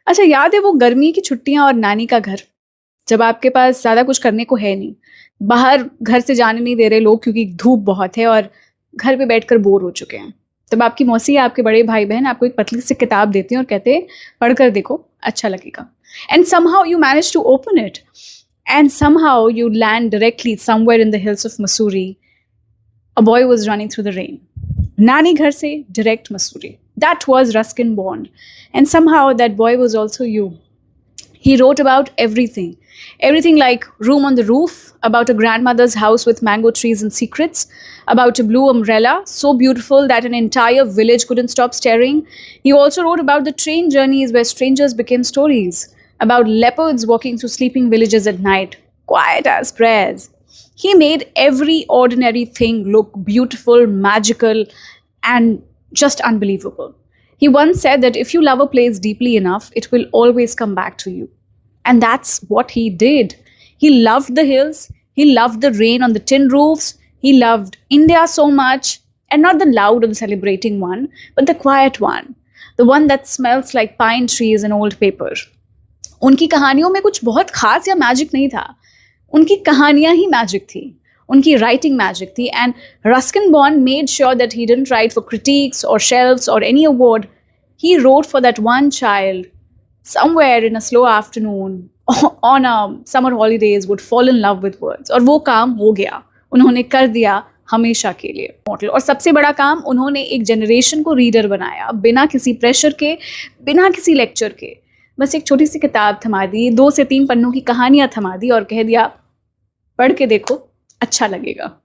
अच्छा, याद है वो गर्मी की छुट्टियां और नानी का घर, जब आपके पास ज्यादा कुछ करने को है नहीं, बाहर घर से जाने नहीं दे रहे लोग क्योंकि धूप बहुत है और घर पे बैठकर बोर हो चुके हैं। तब आपकी मौसी या आपके बड़े भाई बहन आपको एक पतली सी किताब देते हैं और कहते हैं पढ़कर देखो, अच्छा लगेगा। And somehow you manage to open it, and somehow you land directly somewhere in the hills of Mussoorie. A boy was running through the rain. Nani ghar se direct Mussoorie. That was Ruskin Bond. And somehow that boy was also you. He wrote about everything. Everything like Room on the Roof, about a grandmother's house with mango trees and secrets, about a blue umbrella, so beautiful that an entire village couldn't stop staring. He also wrote about the train journeys where strangers became stories, about leopards walking through sleeping villages at night, quiet as prayers. He made every ordinary thing look beautiful, magical, and just unbelievable. He once said that if you love a place deeply enough, it will always come back to you. And that's what he did. He loved the hills, he loved the rain on the tin roofs, he loved India so much, and not the loud and celebrating one, but the quiet one, the one that smells like pine trees and old paper. उनकी कहानियों में कुछ बहुत खास या magic नहीं था, उनकी कहानियां ही मैजिक थी, उनकी राइटिंग मैजिक थी. And Ruskin bond made sure that he didn't right for critics और शेल्फ्स और any award. He wrote for that one child somewhere in a slow afternoon on a summer holidays would fall in love with words. और वो काम हो गया, उन्होंने कर दिया हमेशा के लिए मॉडल. और सबसे बड़ा काम, उन्होंने एक जनरेशन को रीडर बनाया, बिना किसी प्रेशर के, बिना किसी लेक्चर के. बस एक छोटी सी किताब थमा दी, 2 से 3 पन्नों की कहानियां थमा दी और कह दिया पढ़ के देखो, अच्छा लगेगा.